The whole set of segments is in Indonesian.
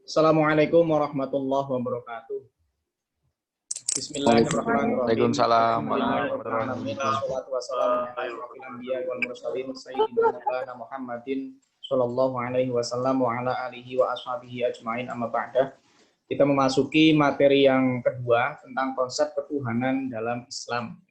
Assalamualaikum warahmatullahi wabarakatuh. Bismillahirrahmanirrahim. Waalaikumsalam Alhamdulillahirabbil warahmatullahi alamin. wabarakatuh. Wassalatu wassalamu ala asyrofil anbiya'i wal mursalin sayyidina Maulana Muhammadin sallallahu alaihi wasallam wa ala alihi wa ashabihi ajmain, amma ba'da. Kita memasuki materi yang kedua tentang konsep ketuhanan dalam Islam.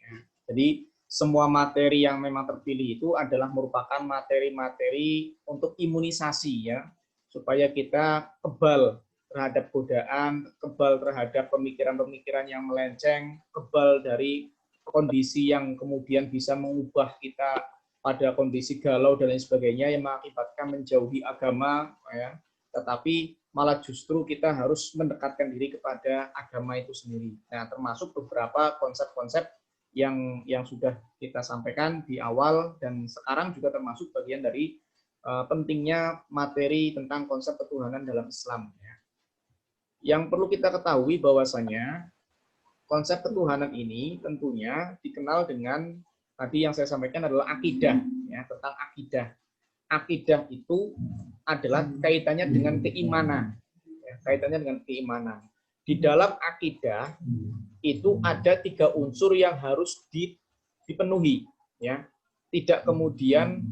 Jadi semua materi yang memang terpilih itu adalah merupakan materi-materi untuk imunisasi, ya, supaya kita kebal terhadap godaan, kebal terhadap pemikiran-pemikiran yang melenceng, kebal dari kondisi yang kemudian bisa mengubah kita pada kondisi galau dan lain sebagainya yang mengakibatkan menjauhi agama, ya. Tetapi malah justru kita harus mendekatkan diri kepada agama itu sendiri. Nah, termasuk beberapa konsep-konsep yang sudah kita sampaikan di awal dan sekarang juga termasuk bagian dari pentingnya materi tentang konsep ketuhanan dalam Islam. Yang perlu kita ketahui bahwasanya konsep ketuhanan ini tentunya dikenal dengan tadi yang saya sampaikan adalah akidah, ya, tentang akidah. Akidah itu adalah kaitannya dengan keimanan, ya, kaitannya dengan keimanan. Di dalam akidah itu ada 3 unsur yang harus dipenuhi, ya. Tidak kemudian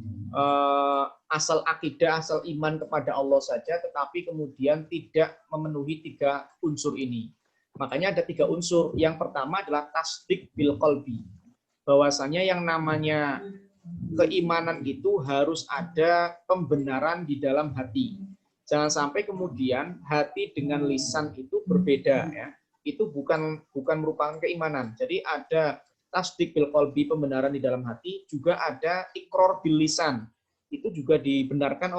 asal akidah, asal iman kepada Allah saja, tetapi kemudian tidak memenuhi 3 unsur ini. Makanya ada 3 unsur. Yang pertama adalah tasdik bil qalbi. Bahwasanya yang namanya keimanan itu harus ada pembenaran di dalam hati. Jangan sampai kemudian hati dengan lisan itu berbeda, ya. Itu bukan merupakan keimanan. Jadi ada tasdik bil qalbi, pembenaran di dalam hati, juga ada iqrar bil lisan. Itu juga dibenarkan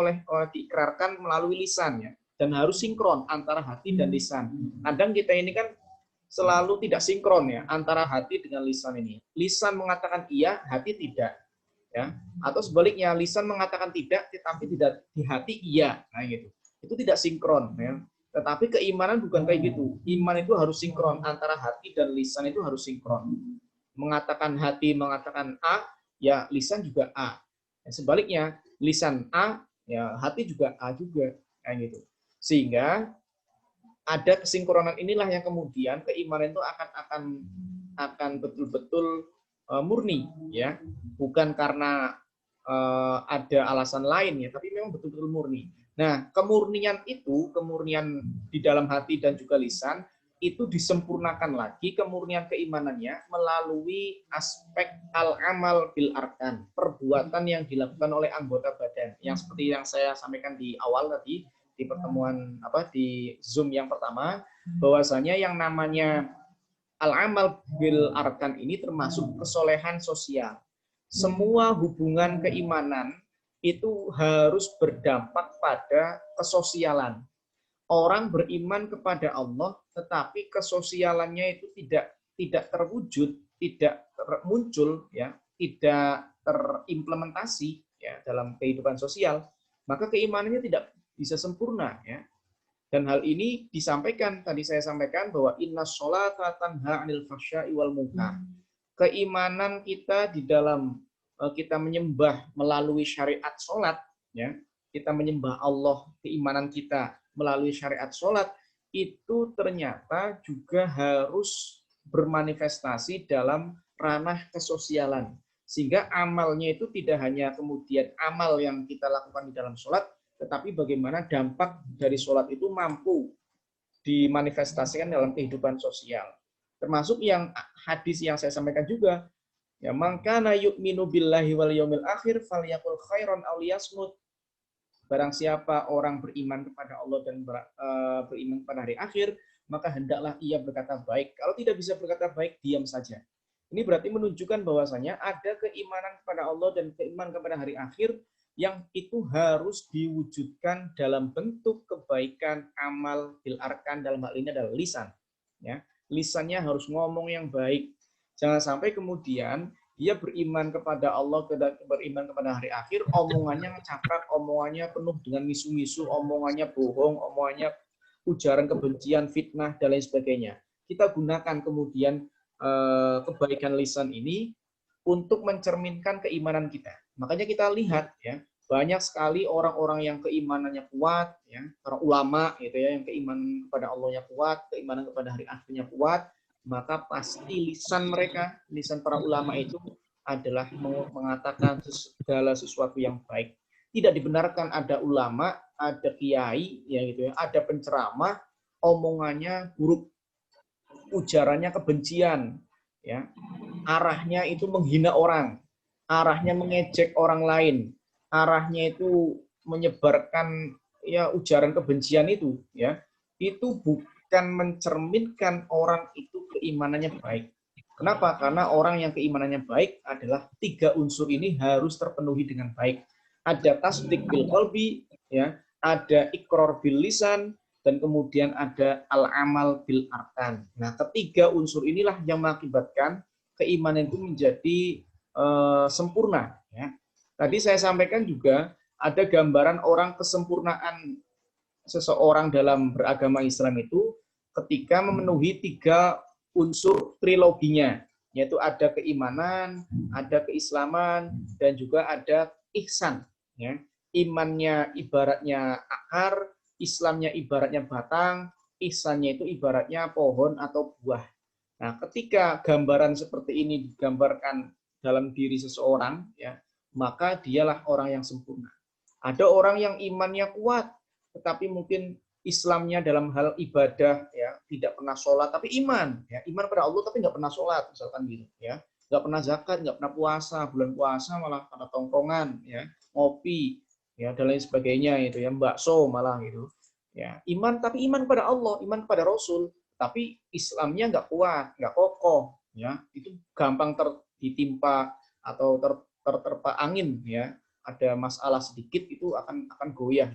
diikrarkan melalui lisan, ya. Dan harus sinkron antara hati dan lisan. Kadang kita ini kan selalu tidak sinkron, ya, antara hati dengan lisan ini. Lisan mengatakan iya, hati tidak, ya. Atau sebaliknya, lisan mengatakan tidak, tetapi tidak di hati iya. Nah, gitu. Itu tidak sinkron, ya. Tetapi keimanan bukan kayak gitu. Iman itu harus sinkron, antara hati dan lisan itu harus sinkron. Mengatakan hati mengatakan A, ya lisan juga A. Sebaliknya, lisan A, ya hati juga A juga, kayak gitu. Sehingga ada kesinkronan inilah yang kemudian keimanan itu akan betul-betul murni, ya. Bukan karena ada alasan lain, ya, tapi memang betul-betul murni. Nah, kemurnian itu, kemurnian di dalam hati dan juga lisan, itu disempurnakan lagi kemurnian keimanannya melalui aspek al-amal bil arkan, perbuatan yang dilakukan oleh anggota badan. Yang seperti yang saya sampaikan di awal tadi di pertemuan di Zoom yang pertama, bahwasanya yang namanya al-amal bil arkan ini termasuk kesolehan sosial. Semua hubungan keimanan itu harus berdampak pada kesosialan. Orang beriman kepada Allah, tetapi kesosialannya itu tidak terwujud, tidak muncul, ya, tidak terimplementasi, ya, dalam kehidupan sosial, maka keimanannya tidak bisa sempurna, ya. Dan hal ini disampaikan, tadi saya sampaikan bahwa inna sholata tanha 'anil fahsya'i wal munkar. Keimanan kita di dalam kita menyembah melalui syariat sholat, ya, kita menyembah Allah, keimanan kita melalui syariat sholat, itu ternyata juga harus bermanifestasi dalam ranah kesosialan. Sehingga amalnya itu tidak hanya kemudian amal yang kita lakukan di dalam sholat, tetapi bagaimana dampak dari sholat itu mampu dimanifestasikan dalam kehidupan sosial. Termasuk yang hadis yang saya sampaikan juga, ya, man kana yu'minu billahi wal yaumil akhir falyaqul khairan aw liyasmut. Barang siapa orang beriman kepada Allah dan beriman pada hari akhir, maka hendaklah ia berkata baik. Kalau tidak bisa berkata baik, diam saja. Ini berarti menunjukkan bahwasanya ada keimanan kepada Allah dan keimanan kepada hari akhir yang itu harus diwujudkan dalam bentuk kebaikan, amal bil arkan, dalam hal ini adalah lisan. Ya, lisannya harus ngomong yang baik. Jangan sampai kemudian dia beriman kepada Allah, beriman kepada hari akhir, omongannya ngecakap, omongannya penuh dengan misu-misu, omongannya bohong, omongannya ujaran kebencian, fitnah, dan lain sebagainya. Kita gunakan kemudian kebaikan lisan ini untuk mencerminkan keimanan kita. Makanya kita lihat, ya, Banyak sekali orang-orang yang keimanannya kuat, ya, para ulama gitu ya, yang keimanan kepada Allahnya kuat, keimanan kepada hari akhirnya kuat, maka pasti lisan mereka, lisan para ulama itu adalah mengatakan segala sesuatu yang baik. Tidak dibenarkan ada ulama, ada kiai, ya gitu ya, ada penceramah, omongannya buruk, ujarannya kebencian, ya, arahnya itu menghina orang, arahnya mengejek orang lain, arahnya itu menyebarkan ya ujaran kebencian itu bukan mencerminkan orang itu keimanannya baik. Kenapa? Karena orang yang keimanannya baik adalah 3 unsur ini harus terpenuhi dengan baik. Ada tasdik bil qalbi, ya, ada iqrar bil lisan, dan kemudian ada al-amal bil arkan. Nah, ketiga unsur inilah yang mengakibatkan keimanan itu menjadi sempurna. Ya. Tadi saya sampaikan juga ada gambaran orang kesempurnaan seseorang dalam beragama Islam itu ketika memenuhi 3 unsur triloginya, yaitu ada keimanan, ada keislaman, dan juga ada ihsan. Ya. Imannya ibaratnya akar, Islamnya ibaratnya batang, ihsannya itu ibaratnya pohon atau buah. Nah, ketika gambaran seperti ini digambarkan dalam diri seseorang, ya, maka dialah orang yang sempurna. Ada orang yang imannya kuat, tetapi mungkin Islamnya dalam hal ibadah, ya, tidak pernah sholat, tapi iman, ya, iman pada Allah tapi nggak pernah sholat, misalkan gitu, ya, nggak pernah zakat, nggak pernah puasa, bulan puasa malah pada tongkrongan, ya, ngopi, ya, dan lain sebagainya itu, ya, bakso malah gitu, ya, iman tapi iman pada Allah, iman pada Rasul, tapi Islamnya nggak kuat, nggak kokoh, ya, itu gampang ditimpa atau terterpa angin, ya, ada masalah sedikit itu akan goyah.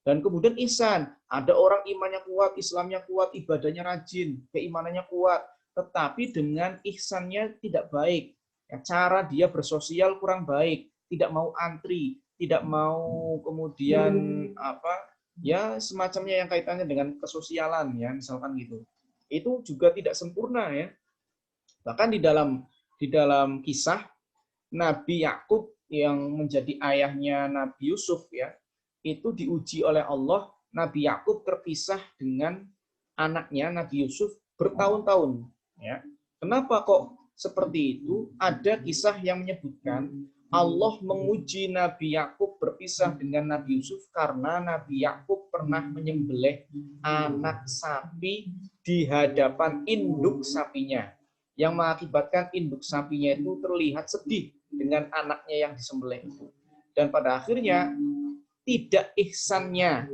Dan kemudian ihsan, ada orang imannya kuat, Islamnya kuat, ibadahnya rajin, keimanannya kuat, tetapi dengan ihsannya tidak baik. Ya, cara dia bersosial kurang baik, tidak mau antri, tidak mau kemudian ya semacamnya yang kaitannya dengan kesosialan, ya misalkan gitu. Itu juga tidak sempurna, ya. Bahkan di dalam kisah Nabi Yakub yang menjadi ayahnya Nabi Yusuf, ya, itu diuji oleh Allah. Nabi Yakub terpisah dengan anaknya Nabi Yusuf bertahun-tahun, ya. Kenapa kok seperti itu? Ada kisah yang menyebutkan Allah menguji Nabi Yakub berpisah dengan Nabi Yusuf karena Nabi Yakub pernah menyembelih anak sapi di hadapan induk sapinya, yang mengakibatkan induk sapinya itu terlihat sedih dengan anaknya yang disembelih itu. Dan pada akhirnya tidak ihsannya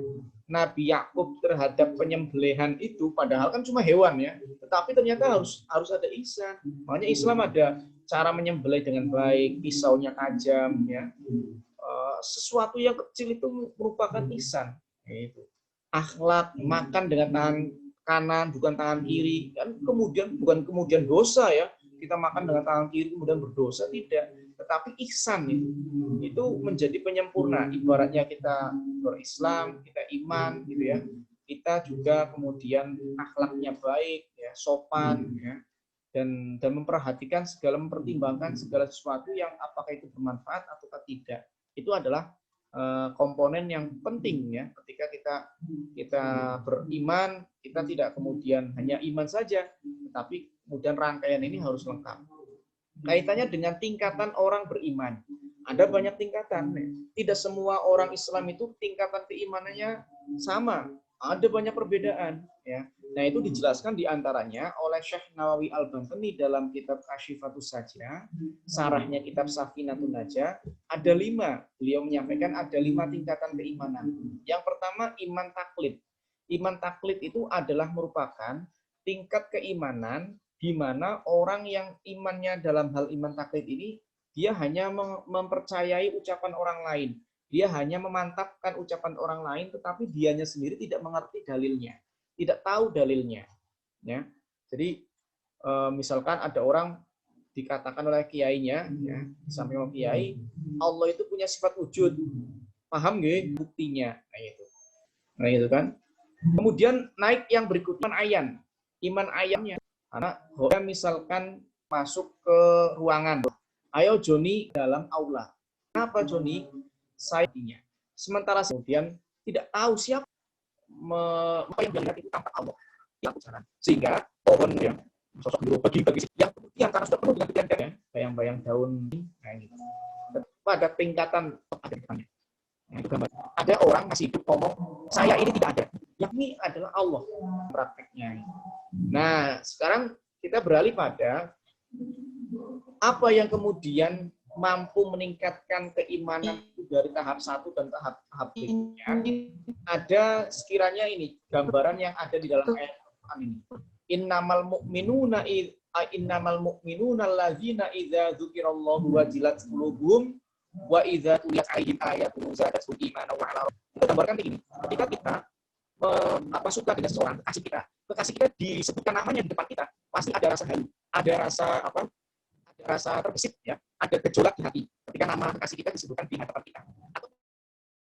Nabi Yakub terhadap penyembelihan itu, padahal kan cuma hewan, ya, tetapi ternyata harus ada ihsan. Makanya Islam ada cara menyembelih dengan baik, pisaunya tajam, ya. Sesuatu yang kecil itu merupakan ihsan. Itu akhlak, makan dengan tangan kanan bukan tangan kiri, kan bukan kemudian dosa, ya, kita makan dengan tangan kiri kemudian berdosa, tidak, tetapi ihsan itu menjadi penyempurna. Ibaratnya kita berislam, kita iman, gitu ya, kita juga kemudian akhlaknya baik, ya, sopan, ya, dan memperhatikan mempertimbangkan segala sesuatu yang apakah itu bermanfaat atau tidak. Itu adalah komponen yang penting, ya, ketika kita beriman. Kita tidak kemudian hanya iman saja, tetapi kemudian rangkaian ini harus lengkap. Kaitannya dengan tingkatan orang beriman, ada banyak tingkatan. Tidak semua orang Islam itu tingkatan keimanannya sama, ada banyak perbedaan, ya. Nah, itu dijelaskan diantaranya oleh Syekh Nawawi Al-Bantani dalam kitab Asyifatus Sajah, sarahnya kitab Safinatun Najah, ada 5. Beliau menyampaikan ada 5 tingkatan keimanan. Yang pertama, iman taklid. Iman taklid itu adalah merupakan tingkat keimanan di mana orang yang imannya dalam hal iman taklid ini, dia hanya mempercayai ucapan orang lain. Dia hanya memantapkan ucapan orang lain, tetapi dianya sendiri tidak mengerti dalilnya, tidak tahu dalilnya. Ya. Jadi misalkan ada orang dikatakan oleh kiainya, ya, sampai mau kiai, Allah itu punya sifat wujud, paham nggak buktinya? Nah itu kan. Kemudian naik yang berikutnya ayan, iman ayamnya. Karena misalkan masuk ke ruangan, ayo Joni dalam aula. Kenapa Joni? sayanya. Sementara kemudian tidak tahu siapa apa yang dia lihat itu tanpa Allah. Sehingga pohon yang sosok guru bagi-bagi yang kemudian karena sudah penuh dengan kejadian bayang-bayang daun gitu. Pada tingkatan ada yang nah, itu gambar. Ada orang masih hidup ngomong saya ini tidak ada, yang ini adalah Allah prakteknya. Nah sekarang kita beralih pada apa yang kemudian mampu meningkatkan keimanan dari tahap 1 dan tahap berikutnya. Ada sekiranya ini gambaran yang ada di dalam ayat Al-Quran ini. Innamal mu'minuna alladzina idza dzukirallahu wajilat qulubuhum wa idza tuliyat 'alaihim ayatuhu zadatuhum imanan wa 'ala rabbihim. Itu gambarkan begini. Ketika kita suka dengan seseorang, kekasih kita disebutkan namanya di depan kita, pasti ada rasa halu, ada rasa rasa terbesit, ya, ada gejolak di hati ketika nama kekasih kita disebutkan di hadapan kita.